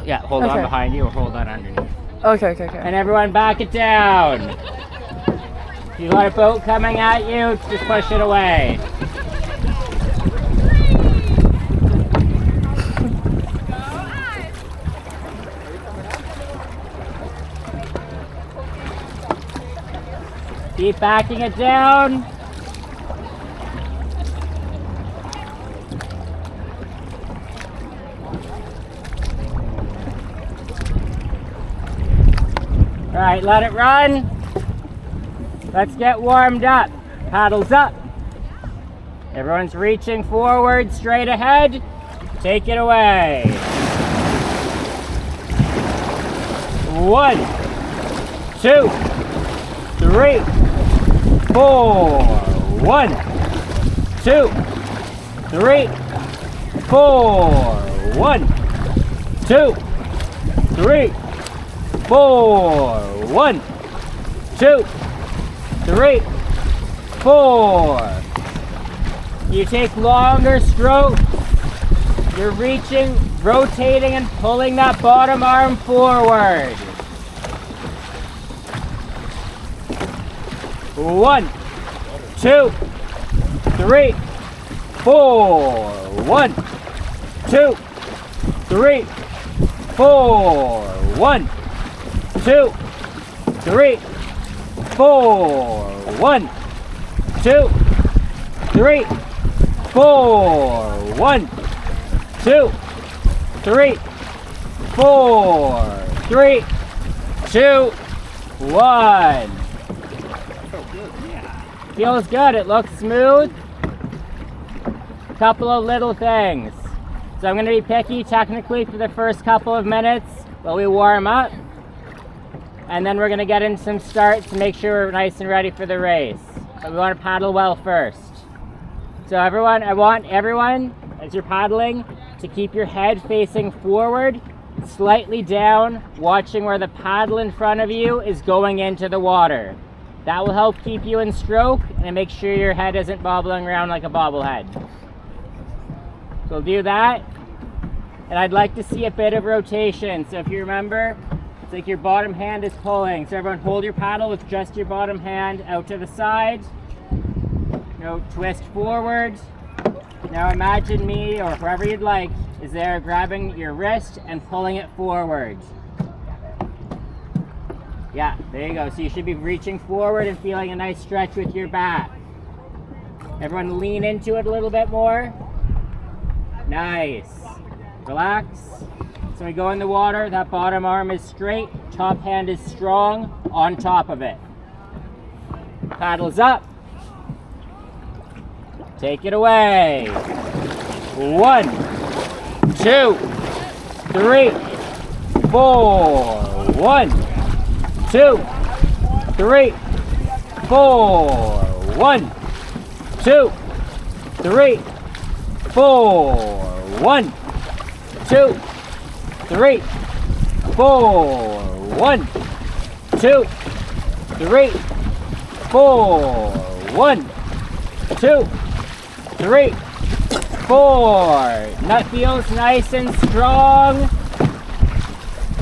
Yeah, hold on behind you or hold on underneath. Okay. And everyone back it down. If you got a boat coming at you, just push it away. Keep backing it down. All right, let it run. Let's get warmed up. Paddles up. Everyone's reaching forward, straight ahead. Take it away. 1, 2, 3, 4. 1, 2, 3, 4. 1, 2, 3, 4. 1, 2, 3, 4. You take longer strokes. You're reaching, rotating, and pulling that bottom arm forward. 1, 2, 3, 4. 1, 2, 3, 4. 1, 2, 3, 4. 1, 2, 3, 4. 1, 2, 3, 4. 3, 2, 1. Feels good. It looks smooth. Couple of little things. So I'm going to be picky technically for the first couple of minutes while we warm up. And then we're going to get in some start to make sure we're nice and ready for the race. But we want to paddle well first. So everyone, I want everyone, as you're paddling, to keep your head facing forward, slightly down, watching where the paddle in front of you is going into the water. That will help keep you in stroke and make sure your head isn't bobbling around like a bobblehead. So we'll do that. And I'd like to see a bit of rotation. So if you remember, it's like your bottom hand is pulling. So everyone hold your paddle with just your bottom hand out to the side. Now twist forward. Now imagine me, or whoever you'd like, is there grabbing your wrist and pulling it forward. Yeah, there you go. So you should be reaching forward and feeling a nice stretch with your back. Everyone lean into it a little bit more. Nice. Relax. So we go in the water, that bottom arm is straight, top hand is strong on top of it. Paddles up. Take it away. 1, 2, 3, 4. 1, 2, 3, 4. 1, 2, 3, 4. 1, 2, 3, 4. 1, 2, 3, 4. 1, 2, 3, 4. That feels nice and strong.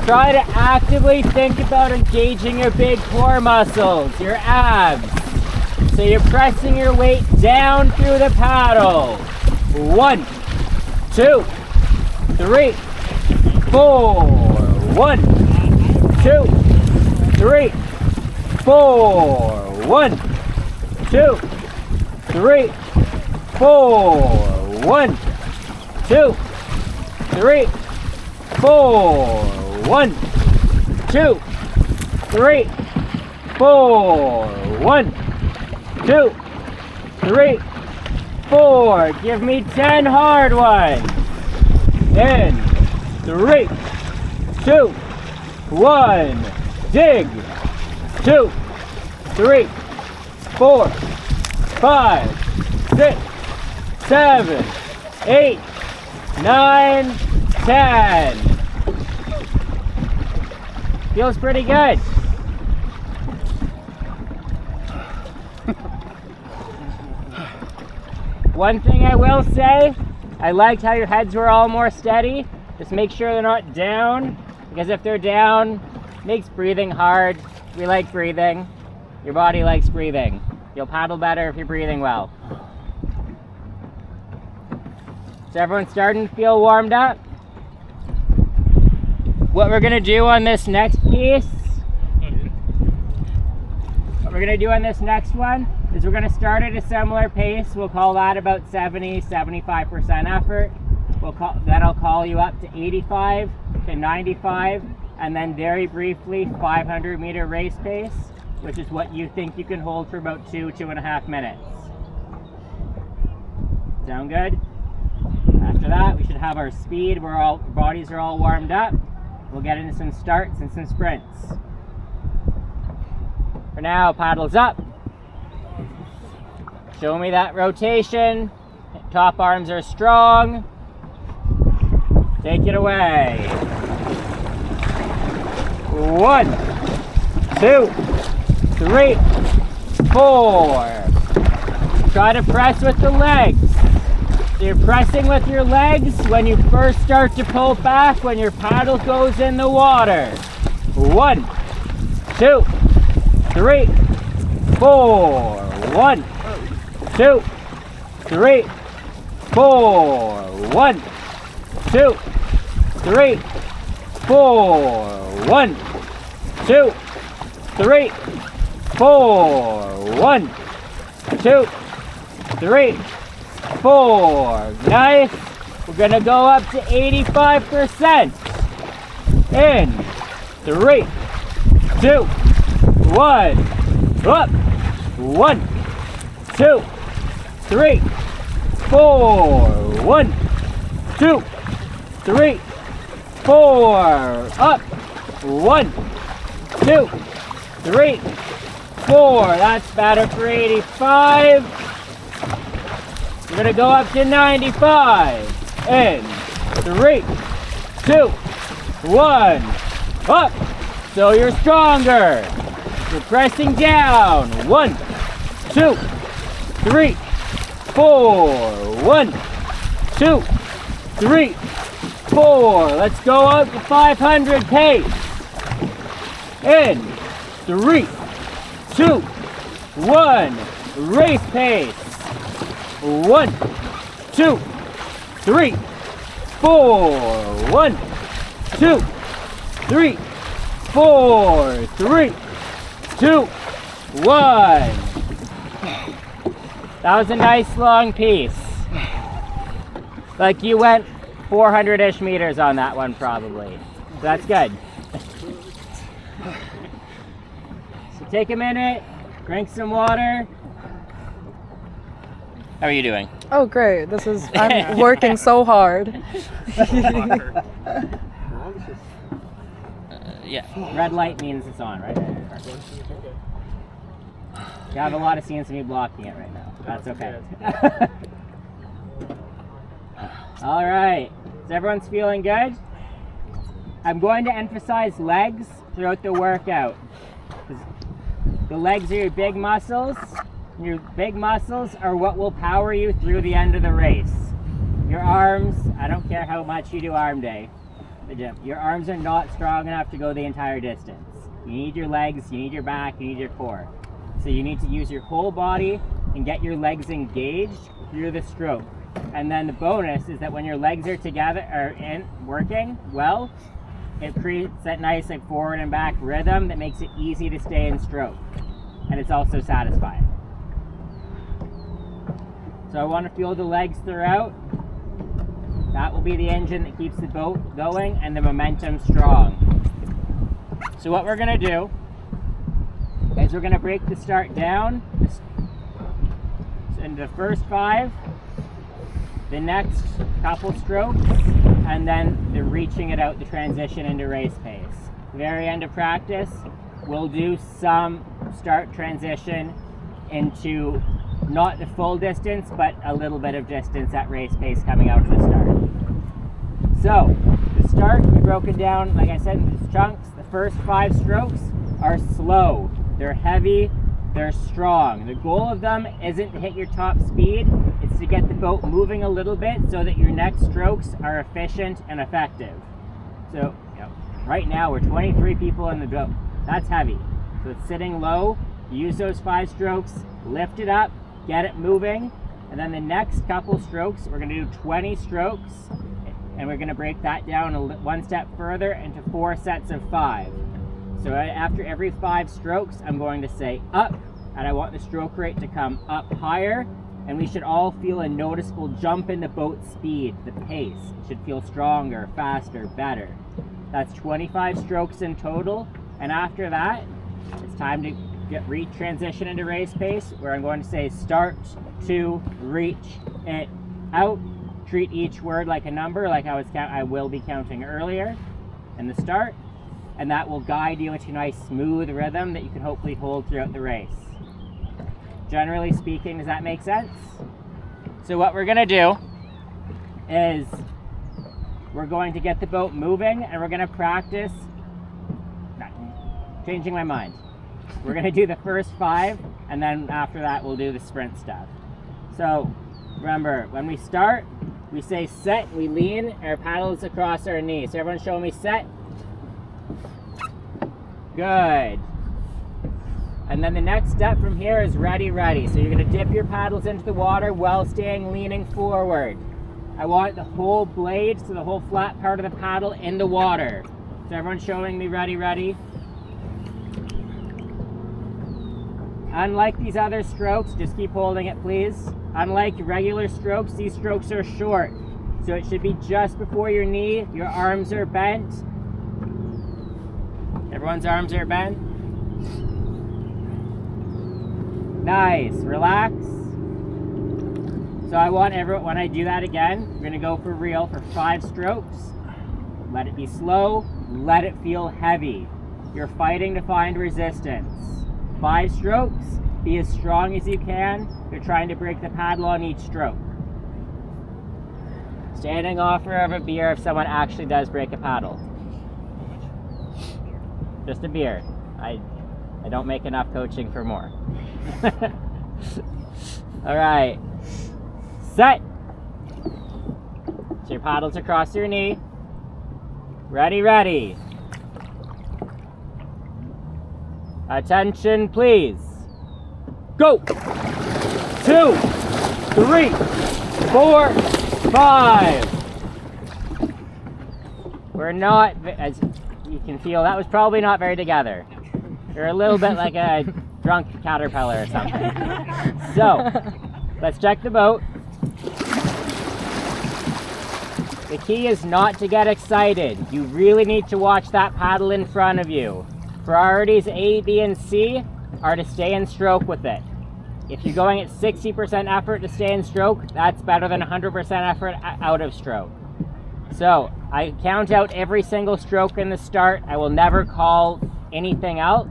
Try to actively think about engaging your big core muscles, your abs. So you're pressing your weight down through the paddle. 1, 2, 3, 4. 1, 2, 3, 4. 1, 2, 3, 4. 1, 2, 3, 4. 1, 2, 3, 4. 1, 2, 3, 4. Give me 10 hard ones. In 3, 2, 1. Dig. 2, 3, 4, 5, 6, 7, 8, 9, 10. Feels pretty good. One thing I will say, I liked how your heads were all more steady. Just make sure they're not down, because if they're down, it makes breathing hard. We like breathing. Your body likes breathing. You'll paddle better if you're breathing well. So everyone's starting to feel warmed up. What we're gonna do on this next piece, what we're gonna do on this next one is we're gonna start at a similar pace. We'll call that about 70-75% effort. Then I'll call you up to 85 to 95, and then very briefly 500-meter race pace, which is what you think you can hold for about 2.5 minutes. Sound good? After that, we should have our speed where our bodies are all warmed up. We'll get into some starts and some sprints. For now, paddles up. Show me that rotation. Top arms are strong. Take it away. 1, 2, 3, 4. Try to press with the legs. So you're pressing with your legs when you first start to pull back, when your paddle goes in the water. 1, 2, 3, 4. 1, 2, 3, 4. 1, 2, 3, 4. 1, 2, 3, 4. 1, 2, 3, 4. Nice. We're gonna go up to 85%. In 3, 2, 1. Up. 1, 2, 3, 4. 1, 2, 3, 4. Up. 1, 2, 3, 4. That's better for 85. We're gonna go up to 95. In 3, 2, 1. Up. So you're stronger. You're pressing down. 1, 2, 3, 4. 1, 2, 3, 4. Let's go up to 500 pace. In 3, 2, 1. Race pace. 1, 2, 3, 4. 1, 2, 3, 4. 3, 2, 1. That was a nice long piece. Like you went 400-ish meters on that one probably. So that's good. So take a minute, drink some water. How are you doing? Oh, great. I'm working so hard. Yeah, red light means it's on, right? You have a lot of scenes of me blocking it right now. That's okay. All right, so everyone's feeling good? I'm going to emphasize legs throughout the workout. The legs are your big muscles. Your big muscles are what will power you through the end of the race. Your arms, I don't care how much you do arm day, your arms are not strong enough to go the entire distance. You need your legs, you need your back, you need your core. So you need to use your whole body and get your legs engaged through the stroke. And then the bonus is that when your legs are together or working well, it creates that nice like forward and back rhythm that makes it easy to stay in stroke. And it's also satisfying. So I want to feel the legs throughout. That will be the engine that keeps the boat going and the momentum strong. So what we're going to do is we're going to break the start down into the first 5, the next couple strokes, and then the reaching it out, the transition into race pace. Very end of practice, we'll do some start transition into not the full distance, but a little bit of distance at race pace coming out of the start. So, the start, we broke it down, like I said, into chunks. The first 5 strokes are slow. They're heavy, they're strong. The goal of them isn't to hit your top speed, it's to get the boat moving a little bit so that your next strokes are efficient and effective. So right now we're 23 people in the boat. That's heavy. So it's sitting low. Use those 5 strokes, lift it up, get it moving, and then the next couple strokes, we're going to do 20 strokes, and we're going to break that down one step further into 4 sets of 5. So after every 5 strokes, I'm going to say up, and I want the stroke rate to come up higher, and we should all feel a noticeable jump in the boat speed, the pace. It should feel stronger, faster, better. That's 25 strokes in total, and after that, it's time to transition into race pace, where I'm going to say start to reach it out. Treat each word like a number, like I will be counting earlier in the start, and that will guide you into a nice smooth rhythm that you can hopefully hold throughout the race. Generally speaking, does that make sense? So what we're going to do is we're going to get the boat moving, and we're going to practice, changing my mind. We're going to do the first 5, and then after that we'll do the sprint stuff. So remember, when we start, we say set, we lean, our paddles across our knee. So everyone show me set. Good. And then the next step from here is ready, ready. So you're going to dip your paddles into the water while staying leaning forward. I want the whole blade, so the whole flat part of the paddle in the water. So everyone showing me ready, ready. Unlike these other strokes, just keep holding it please. Unlike regular strokes, these strokes are short. So it should be just before your knee, your arms are bent. Everyone's arms are bent. Nice, relax. So I want everyone, when I do that again, we're gonna go for real for 5 strokes. Let it be slow, let it feel heavy. You're fighting to find resistance. 5 strokes, be as strong as you can. You're trying to break the paddle on each stroke. Standing offer of a beer if someone actually does break a paddle. Just a beer. I don't make enough coaching for more. All right. Set. So your paddles across your knee. Ready, ready. Attention, please. Go! 2, 3, 4, 5. We're not, as you can feel, that was probably not very together. You're a little bit like a drunk caterpillar or something. So, let's check the boat. The key is not to get excited. You really need to watch that paddle in front of you. Priorities A, B, and C are to stay in stroke with it. If you're going at 60% effort to stay in stroke, that's better than 100% effort out of stroke. So I count out every single stroke in the start. I will never call anything else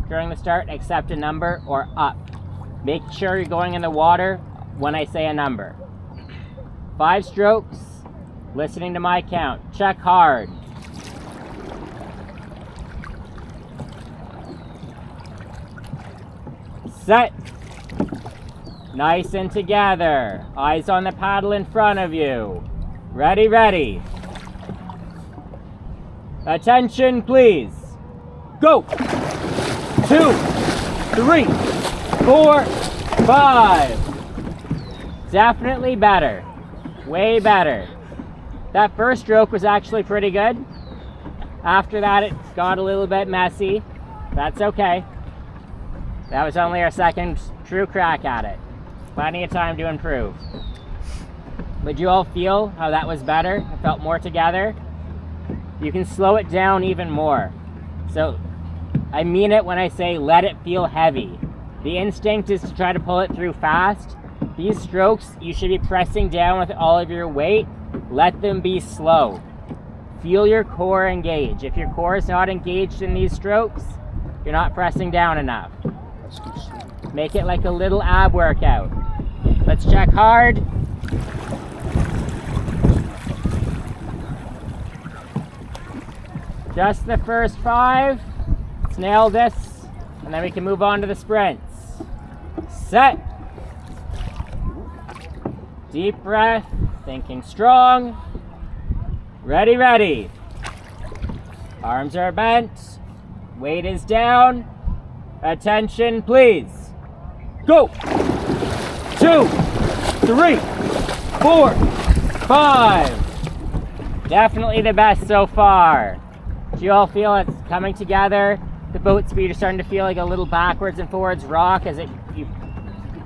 during the start except a number or up. Make sure you're going in the water when I say a number. 5 strokes, listening to my count. Check hard. Set. Nice and together. Eyes on the paddle in front of you. Ready, ready. Attention, please. Go. 2, 3, 4, 5. Definitely better. Way better. That first stroke was actually pretty good. After that, it got a little bit messy. That's okay. That was only our second true crack at it. Plenty of time to improve. Would you all feel how that was better? It felt more together. You can slow it down even more. So I mean it when I say let it feel heavy. The instinct is to try to pull it through fast. These strokes, you should be pressing down with all of your weight. Let them be slow. Feel your core engage. If your core is not engaged in these strokes, you're not pressing down enough. Make it like a little ab workout. Let's check hard. Just the first 5. Let's nail this, and then we can move on to the sprints. Set. Deep breath, thinking strong. Ready, ready. Arms are bent. Weight is down. Attention, please. Go. 2, 3, 4, 5. Definitely the best so far. Do you all feel it's coming together? The boat speed is starting to feel like a little backwards and forwards rock as you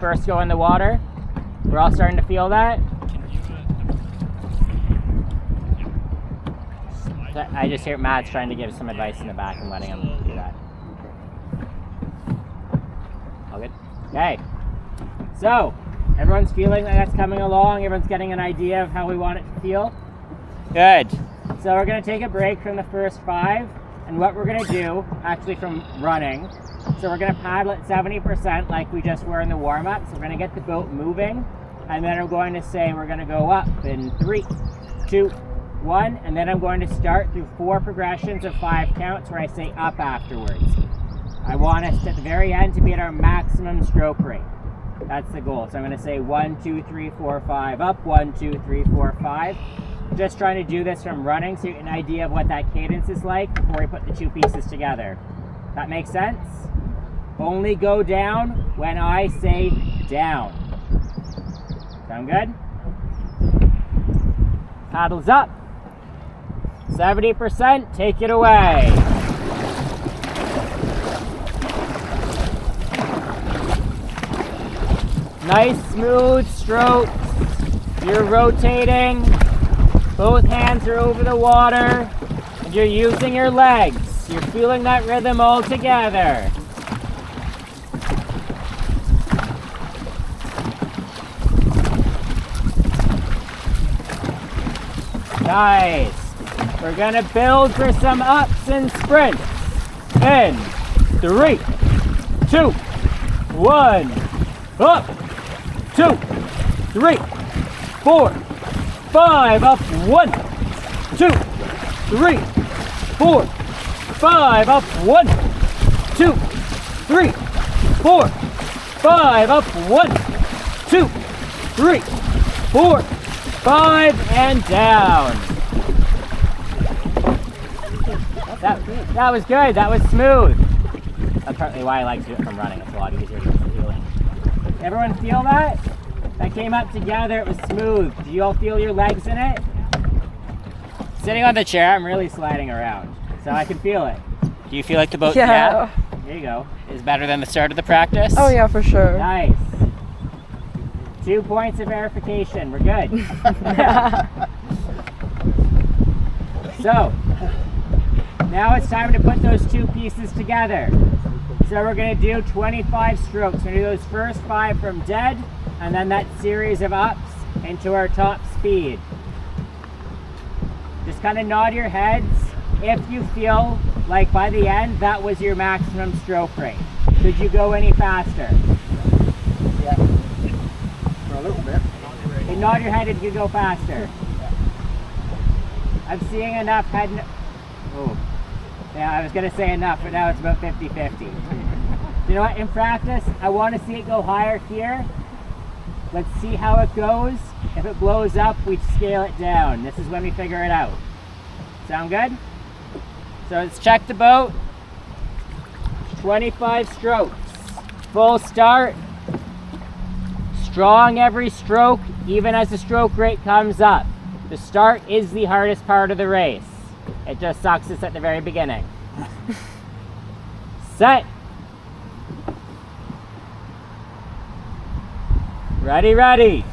first go in the water. We're all starting to feel that. I just hear Matt's trying to give some advice in the back and letting him do that. All good? Okay. So, everyone's feeling like that's coming along. Everyone's getting an idea of how we want it to feel. Good. So we're going to take a break from the first 5. And what we're going to do, actually from running, so we're going to paddle at 70% like we just were in the warm-up. So we're going to get the boat moving. And then I'm going to say we're going to go up in 3, 2, 1. And then I'm going to start through 4 progressions of 5 counts where I say up afterwards. I want us at the very end to be at our maximum stroke rate. That's the goal. So I'm going to say 1, 2, 3, 4, 5 up, 1, 2, 3, 4, 5. Just trying to do this from running so you get an idea of what that cadence is like before we put the 2 pieces together. That makes sense? Only go down when I say down. Sound good? Paddles up. 70%, take it away. Nice smooth strokes. You're rotating. Both hands are over the water. And you're using your legs. You're feeling that rhythm all together. Nice. We're gonna build for some ups and sprints. In 3, 2, 1. Up. 2, 3, 4, 5. Up. 1, 2, 3, 4, 5. Up. 1, 2, 3, 4, 5. Up. 1, 2, 3, 4, 5, and down. That was good. That was smooth. That's partly why I like to do it from running. It's a lot easier to get the feeling. Everyone feel that? That came up together. It was smooth. Do you all feel your legs in it? Sitting on the chair, I'm really sliding around, so I can feel it. Do you feel like the boat? Yeah. There you go. Is better than the start of the practice? Oh yeah, for sure. Nice. 2 points of verification. We're good. So, now it's time to put those 2 pieces together. So we're going to do 25 strokes. We're going to do those first 5 from dead, and then that series of ups into our top speed. Just kind of nod your heads if you feel like by the end that was your maximum stroke rate. Could you go any faster? Yeah. For a little bit. Okay, nod your head if you go faster. I'm seeing enough head. Oh. Yeah, I was going to say enough, but now it's about 50-50. You know what? In practice, I want to see it go higher here. Let's see how it goes. If it blows up, we scale it down. This is when we figure it out. Sound good? So let's check the boat. 25 strokes. Full start. Strong every stroke, even as the stroke rate comes up. The start is the hardest part of the race. It just sucks it's at the very beginning. Set. Ready, ready.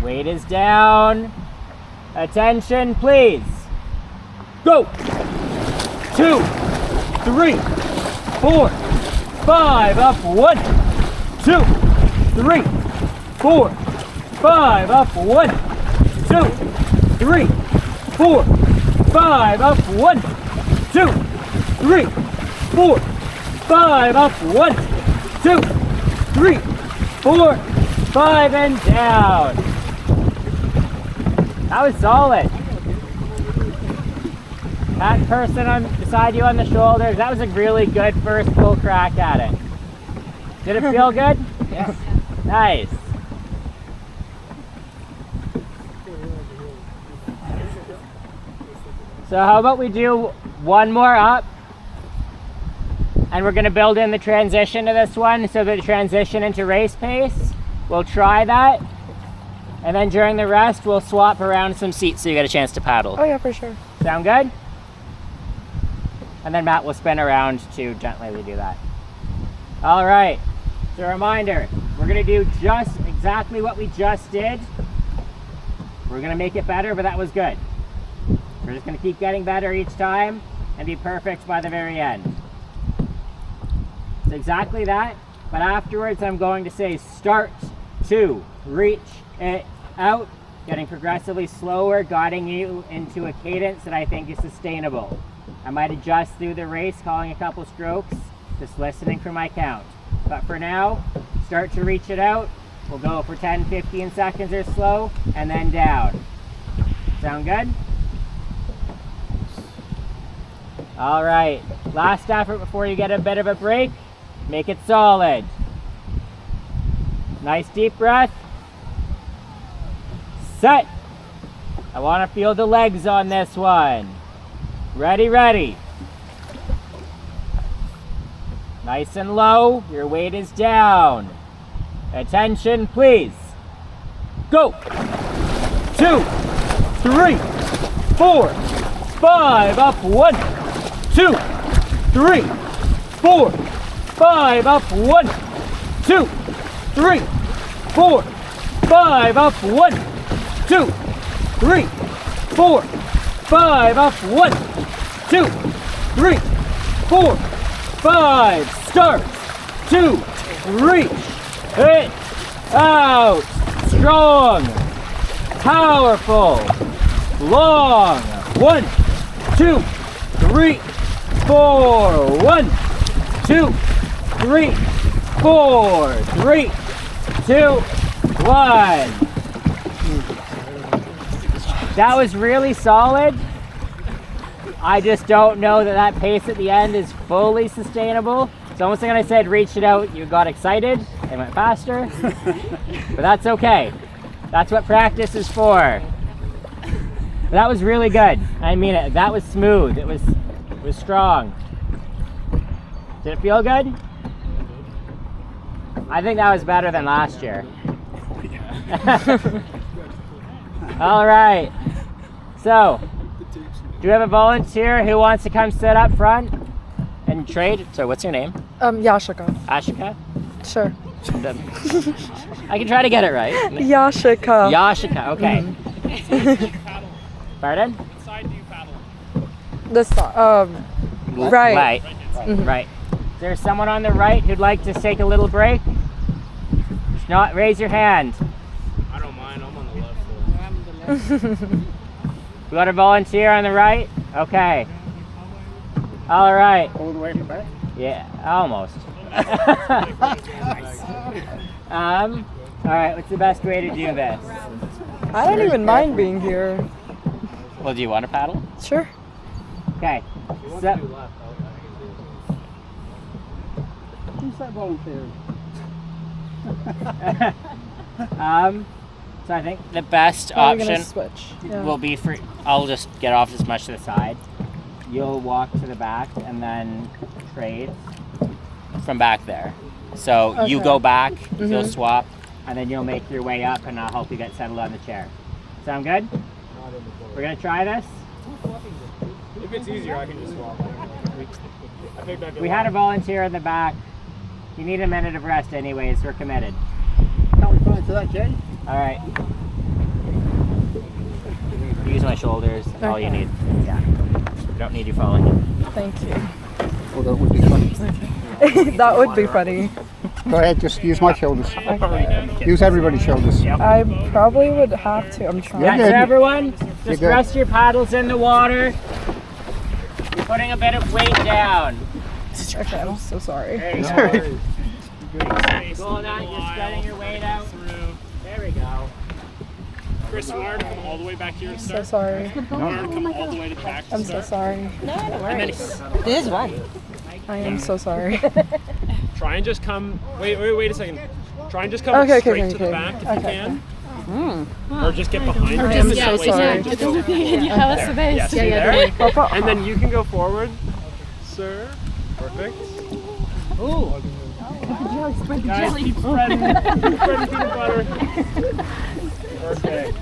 Weight is down. Attention, please. Go. 2, 3, 4, 5. Up. 1, 2, 3, 4, 5. Up. 1, 2, 3, 4, 5. Up. 1, 2, 3, 4, 5. Up. 1, 2, 3, 4, 5, and down. That was solid. That person on beside you on the shoulders, that was a really good first full crack at it. Did it feel good? Yes. Nice. So how about we do one more up, and we're gonna build in the transition to this one, so the transition into race pace. We'll try that, and then during the rest, we'll swap around some seats so you get a chance to paddle. Oh yeah, for sure. Sound good? And then Matt will spin around to gently do that. All right, so a reminder, we're gonna do just exactly what we just did. We're gonna make it better, but that was good. We're just gonna keep getting better each time and be perfect by the very end. It's exactly that, but afterwards I'm going to say start to reach it out, getting progressively slower, guiding you into a cadence that I think is sustainable. I might adjust through the race, calling a couple strokes, just listening for my count. But for now, start to reach it out. We'll go for 10, 15 seconds or slow, and then down. Sound good? All right, last effort before you get a bit of a break. Make it solid. Nice deep breath. Set. I want to feel the legs on this one. Ready, ready. Nice and low, your weight is down. Attention, please. Go. 2, 3, 4, 5, up 1, 2, 3, 4, 5, up 1, 2, 3, 4, 5, up 1, 2, 3, 4, 5, up 1, 2, 3, 4, 5, start, 2, reach, it, out, strong, powerful, long, 1, 2, 3, 4, 1, 2, 3, 4, 3, 2, 1. That was really solid. I just don't know that that pace at the end is fully sustainable. It's almost like when I said reach it out, you got excited and went faster. But that's okay. That's what practice is for. That was really good. I mean it. That was smooth. It was strong. Did it feel good? I think that was better than last year. All right. So, do we have a volunteer who wants to come sit up front and trade? So, what's your name? Yashika. Ashika? Sure. I can try to get it right. Yashika. Yashika, okay. Pardon? What side do you paddle? This right. Right. Right. Is there someone on the right who'd like to take a little break? If not, raise your hand. I don't mind. I'm on the left side. We got a volunteer on the right? Okay. All right. All the way from back? Yeah, almost. All right, what's the best way to do this? I don't even mind being here. Well, do you want to paddle? Sure. Okay. Who's that volunteer? So I think the best Probably gonna option switch. Yeah. will be for, I'll just get off as much to the side. You'll walk to the back and then trade from back there. So you Okay. go back, you'll swap, and then you'll make your way up and I'll help you get settled on the chair. Sound good? We're gonna try this. If it's easier, I can just swap. I think that'd be We had a volunteer in the back. You need a minute of rest anyways, we're committed. Can't we find to that, Jay? All right. Use my shoulders, that's all you Okay. need. Yeah. You don't need you falling. Thank you. Oh, that would be funny. That would be funny. Go ahead, just use my shoulders. Use everybody's shoulders. I probably would have to. I'm trying. Yeah. Yeah, so everyone, You're just good. rest your paddles in the water. You're putting a bit of weight down. Okay, I'm so sorry. There you go. Sorry. Going on, you're spreading your weight out. Through. There we go. Chris, you want her to come all the way back here to I'm so start? sorry. You want her to come all the way to the back to I'm so start? sorry. This is fun. I am so sorry. Try and just come. Wait a second. Try and just come Okay, straight okay, to the okay. back if Okay, you can. Or just get behind I him. am and so that way he sorry. can just- Yeah, see there? And then you can go forward, sir. Perfect. Oh. Guys, keep spreading. Keep spreading peanut butter. Perfect.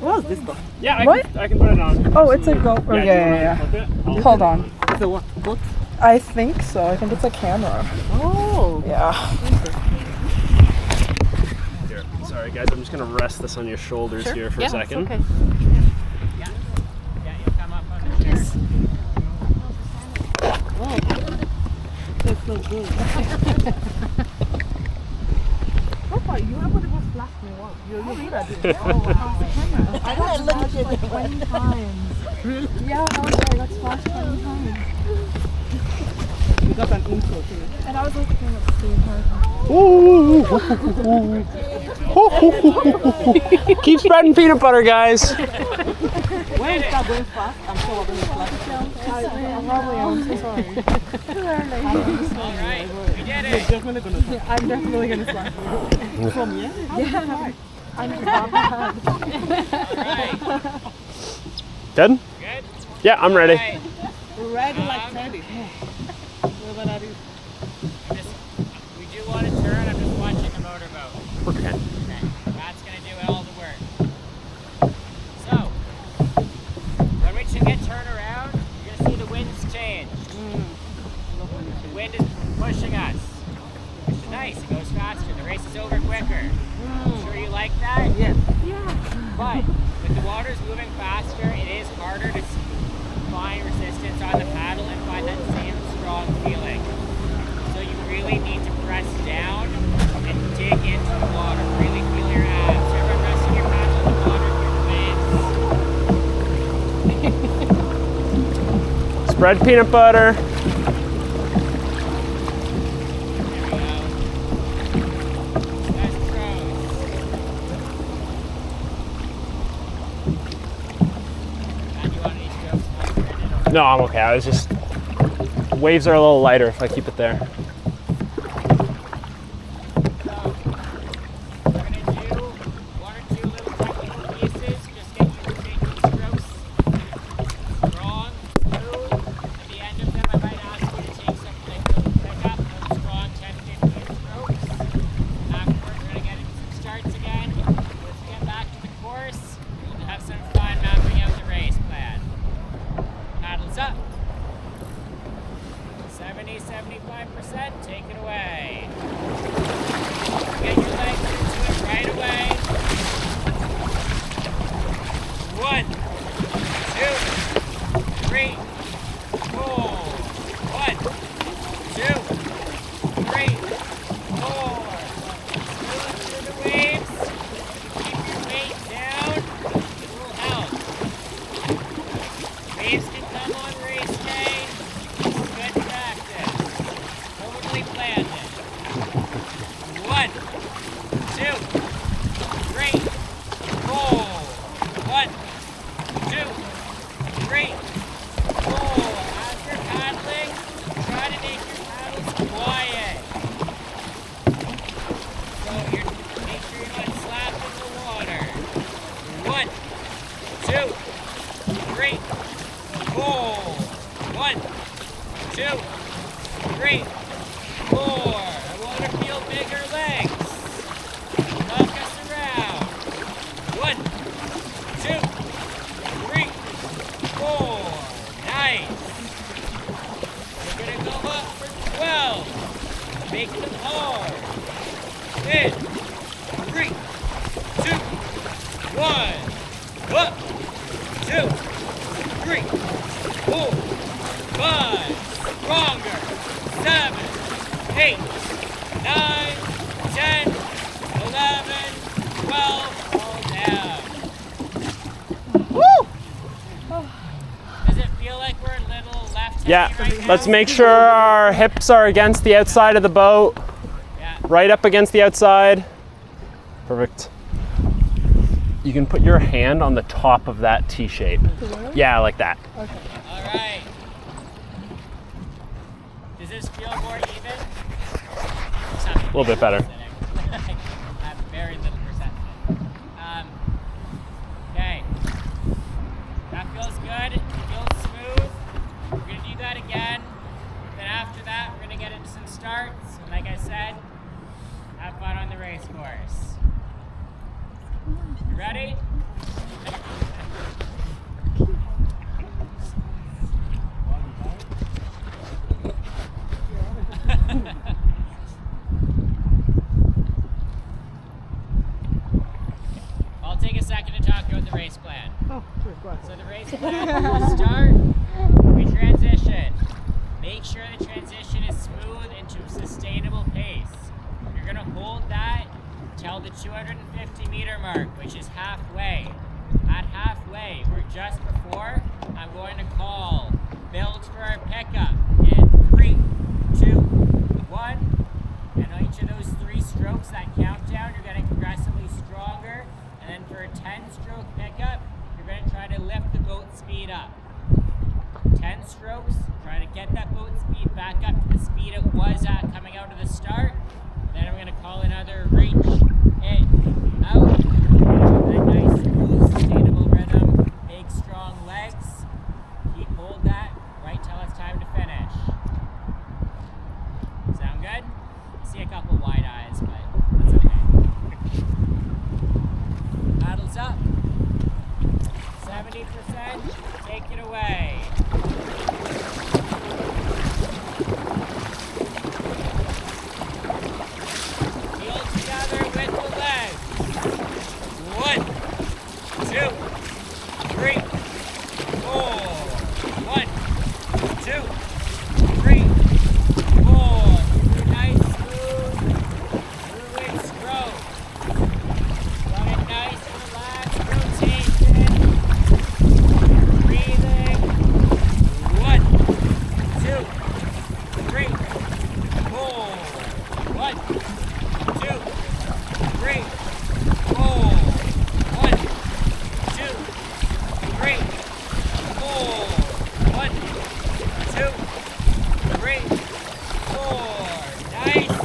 What's this stuff? Yeah, What? I can put it on. Oh, it's a goat. Oh, do you yeah. wanna flip it? I'll- Hold on. It's a what? Goat? I think so. I think it's a camera. Oh. Yeah. Here. Sorry guys, I'm just gonna rest this on your shoulders here for a second. Okay. Yeah, you come up on the chair. That's so good. Papa, you have one of those flash me once. You good at it. Oh, wow. I got splashed like 20 times. Really? Yeah, I was there. I got splashed 20 times. You got an intro too. And I was like, looking at the entire time. Keep spreading peanut butter, guys. When we start going fast, I'm sure we're going to splash. I'm so sorry. All right, we did it. Definitely going to I'm definitely gonna splash. from here. Yeah. I'm Good? Good? Yeah, I'm ready. All right. Ready like Teddy. We're gonna do. We do want to turn. I'm just watching the motorboat. Okay. Okay. That's going to do all the work. So, when we should get turned around, you're going to see the winds change. The wind is pushing us, which is nice. It goes faster. The race is over quicker. Sure you like that? Yes. But with the waters moving faster, it is harder to find resistance on the paddle and find that same strong feeling. So you really need to press down and dig into the water. Really feel your abs. So everyone resting your paddle in the water, your legs. Spread peanut butter. There we go. That's pros. And you want any strokes? No, I'm okay. I was just waves are a little lighter if I keep it there. We're going to do one or two little technical pieces. Just get you to make these strokes strong, smooth. At the end of them, I might ask you to take some little pickup, those strong 10-15 strokes. Afterwards, we're going to get into some starts again. Let's get back to the course. We'll have some fun mapping out the race plan. Paddles up. 70-75%, take it away. Get your legs into it right away. 1, 2, 3, 4. 1, 2, 3, 4. Smooth through the waves. Keep your weight down. It will help. Waves can come on race day. This is good practice. Totally planned it. 1, 2, 3, 4. 1, 2, 3, 4. As you're paddling, try to make your paddles quiet. So make sure you're not slapping the water. 1, 2, 3, 4. 1, 2, 3, 4. I want to feel bigger legs. Knock us around. 1, 2, 3, 4. Nice. We're going to go up for 12. Make them hard. In 3, 2, 1. Up. 2, 3, 4, 5. Stronger. 7, 8, 9, 10, 11, 12. All down. Woo! Does it feel like we're a little left-handed Yeah, right now? let's make sure our hips are against the outside of the boat. Yeah. Right up against the outside. Perfect. You can put your hand on the top of that T shape. Yeah, like that. All right. Does this feel more even? A little bit better. Very good. It feels smooth. We're going to do that again. Then after that, we're going to get into some starts. And like I said, have fun on the race course. You ready? I'll take a second to talk about the race plan. Oh, sure, go ahead. So the race plan, we start, we transition. Make sure the transition is smooth into a sustainable pace. You're gonna hold that till the 250 meter mark, which is halfway. At halfway, or just before, I'm going to call build for our pickup in 3, 2, 1. And on each of those 3 strokes, that countdown, you're getting progressively stronger. And then for a 10-stroke pickup, you're going to try to lift the boat speed up. 10 strokes, try to get that boat speed back up to the speed it was at coming out of the start. Then I'm going to call another reach, in, out. That nice, smooth, sustainable rhythm. Big, strong legs. Keep hold that right till it's time to finish. Sound good? See a couple wide eyes, but that's okay. Paddles up. 70%. Take it away. Heel together with the legs. 1, 2, 3, 4. 1, 2, 3, 4. Keep it nice, smooth, moving stroke. Got it nice, relaxed rotation. Breathing. 1, 2, 3, 4. 1, 2, 3, 4. 1, 2, 3, 4. 1, 2, 3, 4. Nice.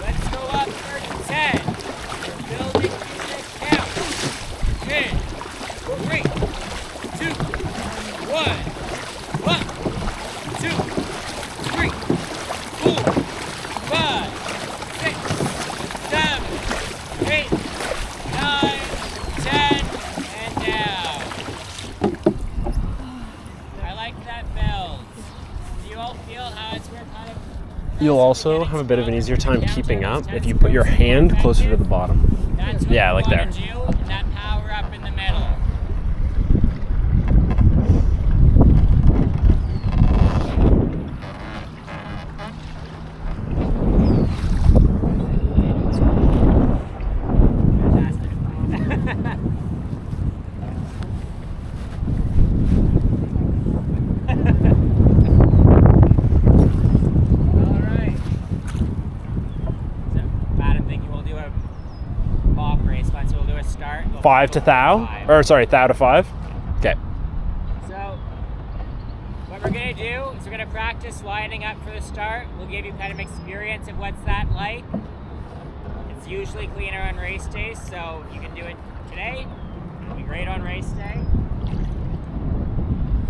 Let's go up for 10. We're building to the count. 10, 3, 2, 1. 1, 2, 3, 4, 5, 6, 7, 8, 9, 10, and down. I like that build. Do you all feel how it's we're kind of... You'll also have a bit of an easier time keeping up if you put your hand closer to the bottom. That's what Yeah, you like wanna there. do, and that power up in the middle. Fantastic. All right. So, Madam, think you will do a mock race once we'll do a start. We'll 5 to go thou? 5. Or sorry, thou to 5? Okay. So, what we're going to do is we're going to practice lining up for the start. We'll give you kind of experience of what's that like. It's usually cleaner on race days, so you can do it today. It'll be great on race day.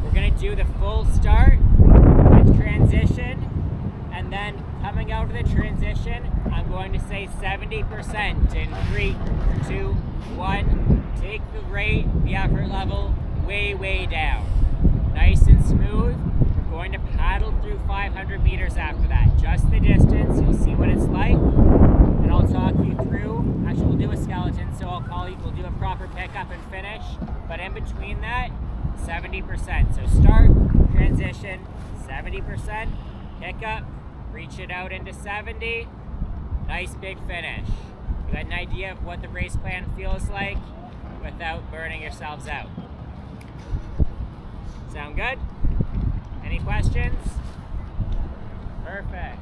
We're going to do the full start with transition, and then coming out of the transition, I'm going to say 70% in 3, 2, 1. Take the rate, the effort level way, way down. Nice and smooth. We're going to paddle through 500 meters after that. Just the distance. You'll see what it's like. And I'll talk you through. Actually, we'll do a skeleton, so I'll call you. We'll do a proper pickup and finish. But in between that, 70%. So start, transition, 70%, pickup, reach it out into 70. Nice big finish. You got an idea of what the race plan feels like without burning yourselves out. Sound good? Any questions? Perfect.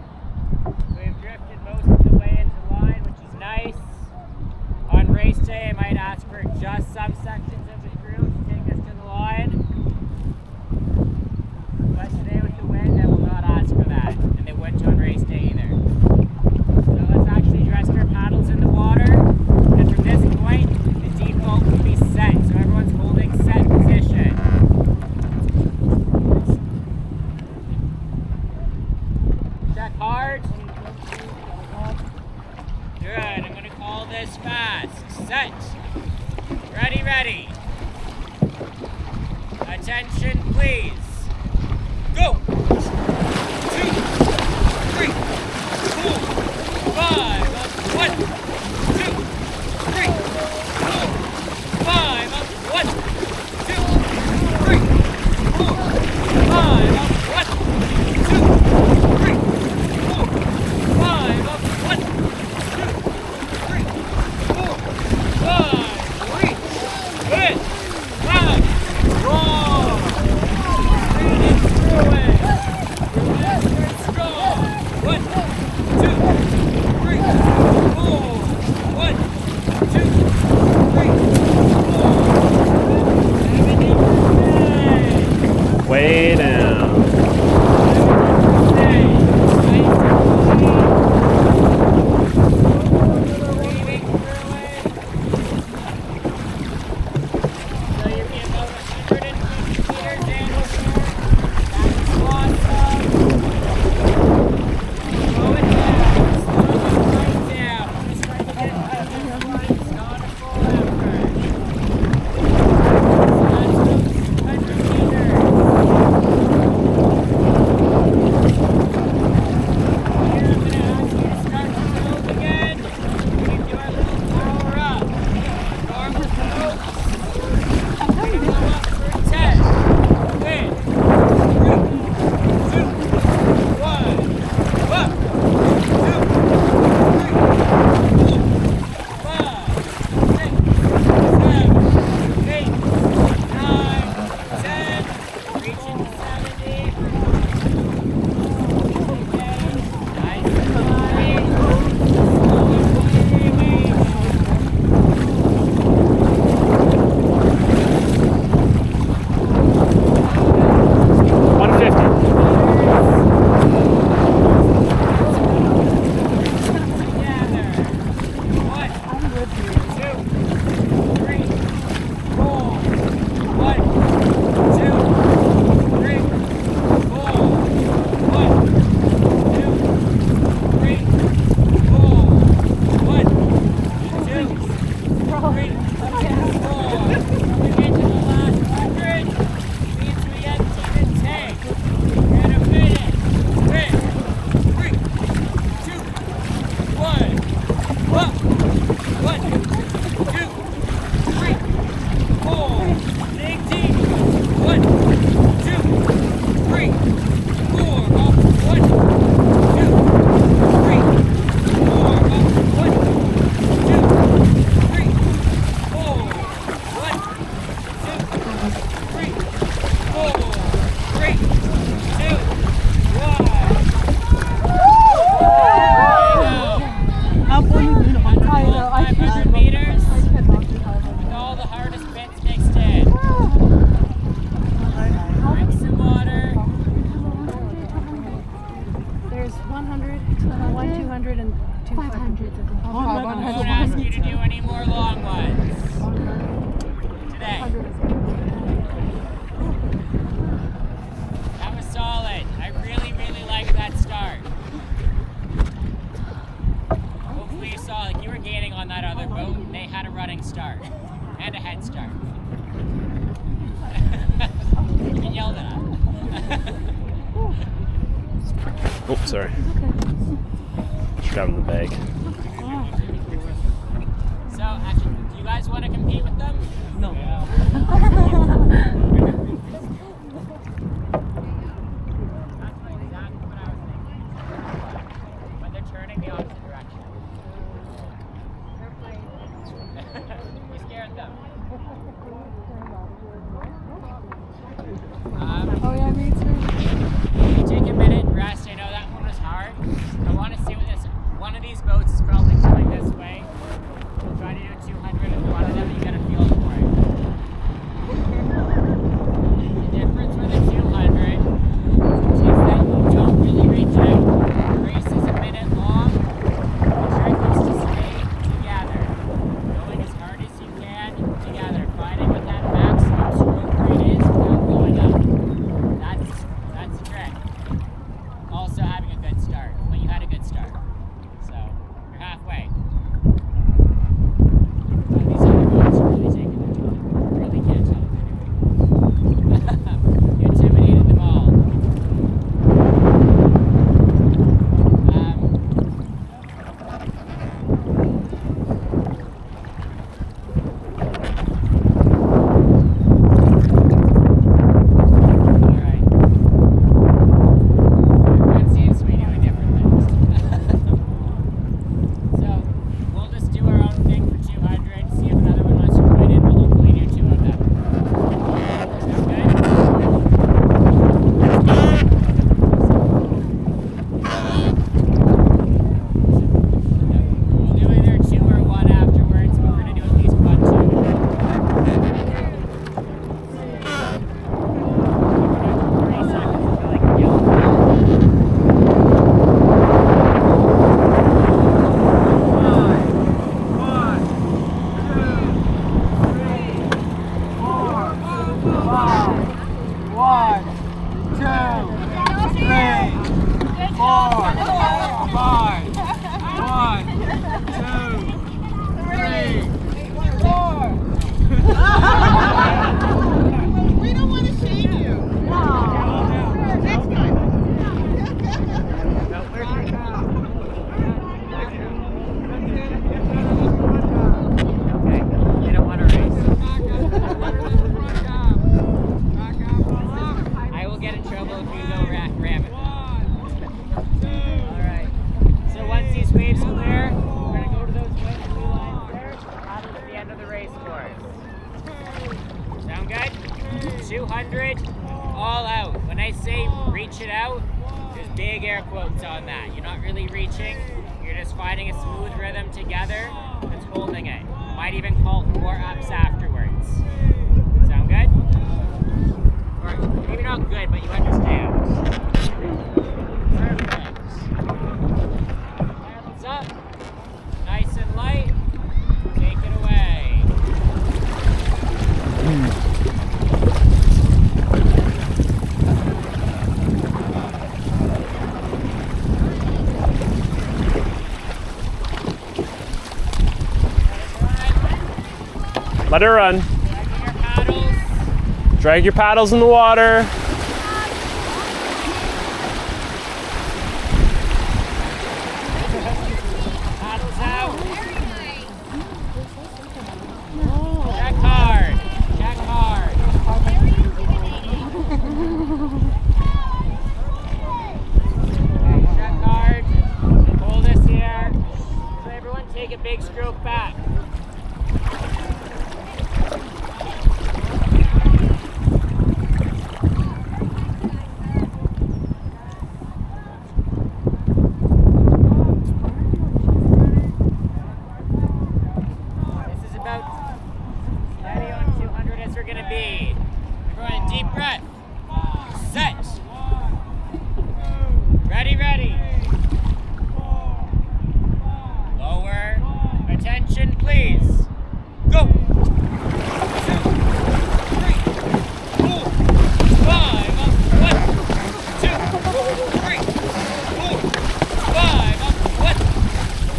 So we've drifted most of the way into line, which is nice. On race day, I might ask for just some sections of the crew to take us to the line. But today with the wind, I will not ask for that. And they wouldn't on race day either. So let's actually rest our paddles in the water. And from this point, the default will be set. So everyone's holding set position. attention, please. Go! 2, 3, 4, 5. 1, 2, 3, 4, 5. 1, 2, 3, 4, 5. 1, 2, 3, 4, 5. 1, 2, 3, 4, 5. Reach. Good. Out. Wrong. Breathing through it. Relax. Strong. 1, 2, 3, 4. 1, 2, 3, 4. Way down. There's 100, 200, and 500. I won't ask you to do any more long ones today. That was solid. I really, really liked that start. Hopefully you saw, like, you were gaining on that other boat, and they had a running start and a head start. You yelled at us. Oh, sorry. She got in the bag. So, actually, do you guys want to compete with them? No. That's exactly what I was thinking. But they're turning the opposite direction. You scared them. Oh yeah, me too. Take a minute and rest. I know that one was hard. I want to see what this. One of these boats is probably coming this way. We'll try to do 200 and one of them. You gotta feel for it. The difference with the 200 is that you don't really reach out. The race is a minute long. The trick is to stay together, going as hard as you can together, finding what that maximum stroke rate is without going up. That's 1, 2, 3, 4, 5. 1, 2, 3, 4. We don't want to shame you. No. That's good. Okay, they don't want to race. I will get in trouble if you go ram it. Alright, so once these waves clear, we're going to go to those blue lines there, paddle at the end of the race course. Sound good? 200, all out. When I say reach it out, there's big air quotes on that. You're not really reaching, you're just finding a smooth rhythm together that's holding it. Might even call 4 ups afterwards. Sound good? Or maybe not good, but you understand. Perfect. Paddles up. Nice and light. Take it away. Let her run. Dragging your paddles. Drag your paddles in the water. Paddles out. Check hard. Check hard. Okay, check hard. Hold this here. So everyone take a big stroke back. This is about steady on 200 as we're gonna be. Everyone, deep breath. Set. Ready, ready. Lower. Attention, please. Go. 2, 3, 4, 5. Up. 1, 2, 3, 4, 5. Up. 1,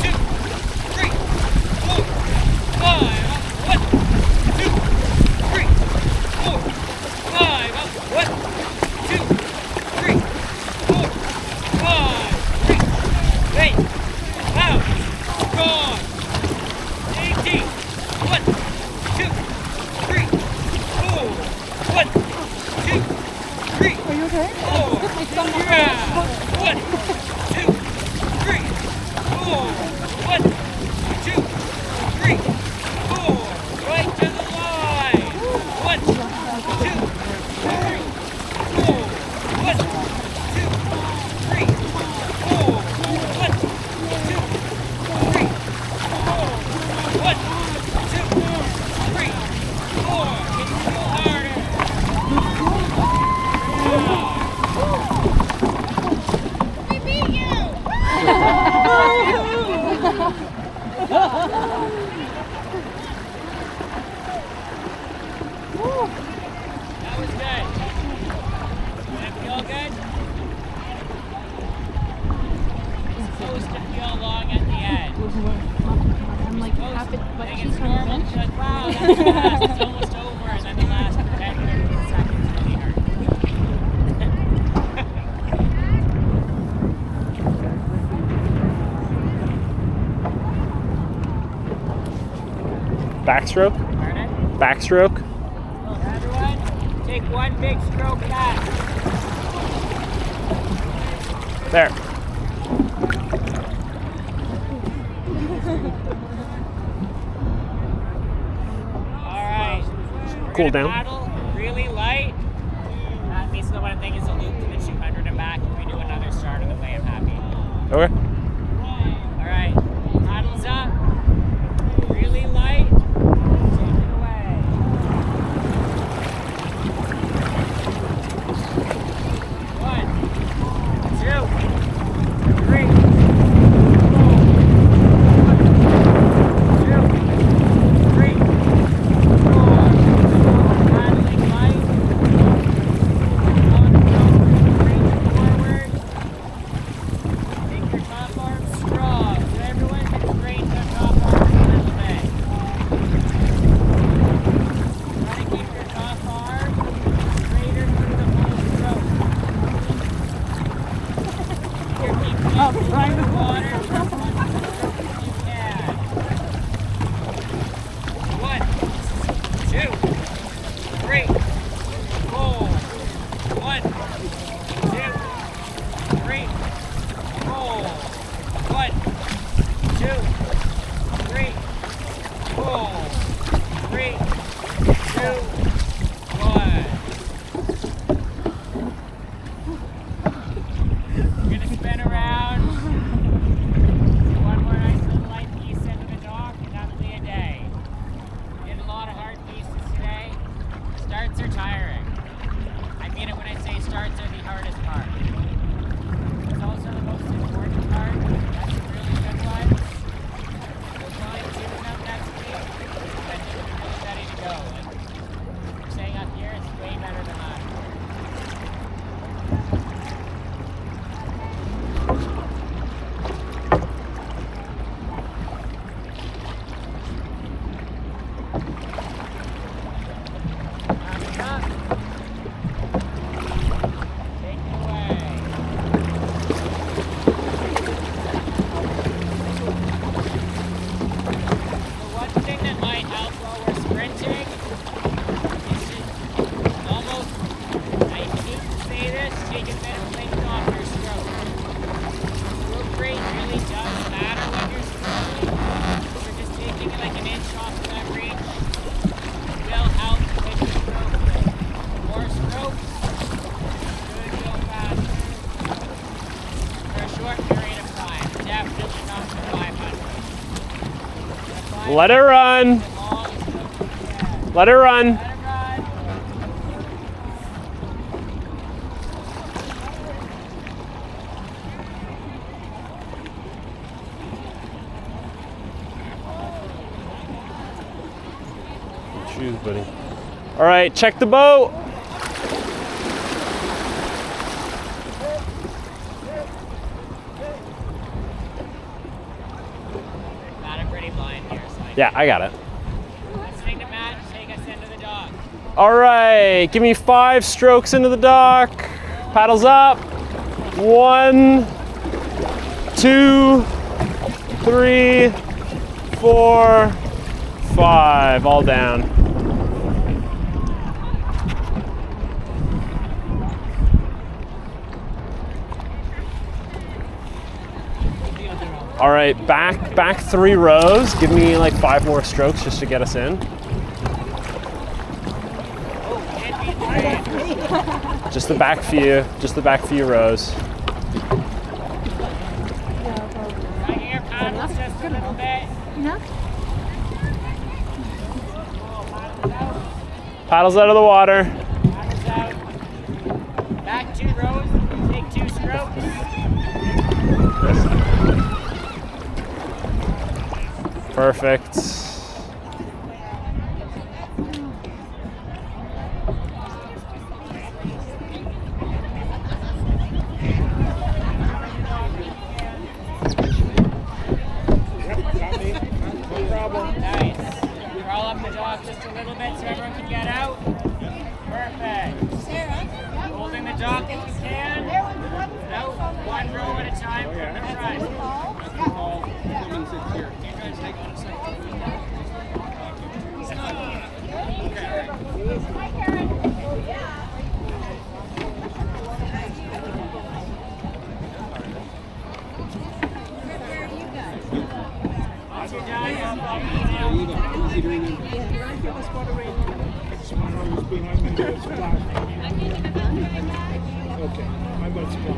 2, 3, 4, 5. Up. 1, 2, 3, 4, 5. Up. 1, 2, 3, 4, 5. 3, 8. Out. Gone. 18. 1, 2, 3, 4. 1, 2, 3. Are you okay? 4. Yeah. 1, 2, 3, 4. 1, 2, 3, 4. Right to the line. 1, 2, 3, 4. 1, 2, 3, 4. 1, 2, 3, 4. 1, 2, 3, 4. Can you go harder? We beat you. That was good. Did it feel good? It's supposed to feel long at the end. I'm like half it, but Like she's it's on the normal. bench. You're like, wow, that's fast. It's almost over. And then the last 10 to 15 seconds really hurt. Backstroke. Pardon? Backstroke. Everyone, take one big stroke back. There. All right. We're Cool gonna down. paddle really light. That means the one thing is a loop to the 200 and back. If we do another start of the way, I'm happy. Okay. All right. Paddles up. Really light. Take it away. 1, 2, 3, 4. 2, 3, 4. Paddling light. Let it run. Let it run. Shoes, buddy. All right, check the boat. Yeah, I got it. Listening to Matt, take us into the dock. All right, give me 5 strokes into the dock. Paddles up. 1, 2, 3, 4, 5. All down. All right, back 3 rows. Give me like 5 more strokes just to get us in. Just the back few rows. Dragging your paddles just a little bit. Paddles out of the water. Paddles out. Back 2 rows, take 2 strokes. Perfect. Nice. Crawl up the dock just a little bit so everyone can get out. Perfect. Holding the dock if you can. Out 1 row at a time from the front. Okay, I'm going to splash.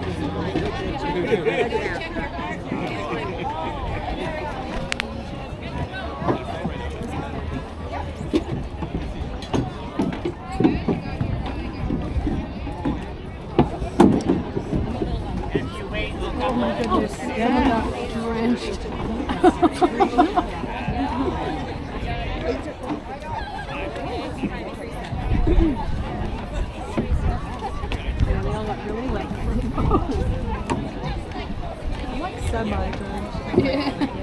If you wait, we'll come Oh my goodness. Drenched. They all got really wet. Like semi-drenched.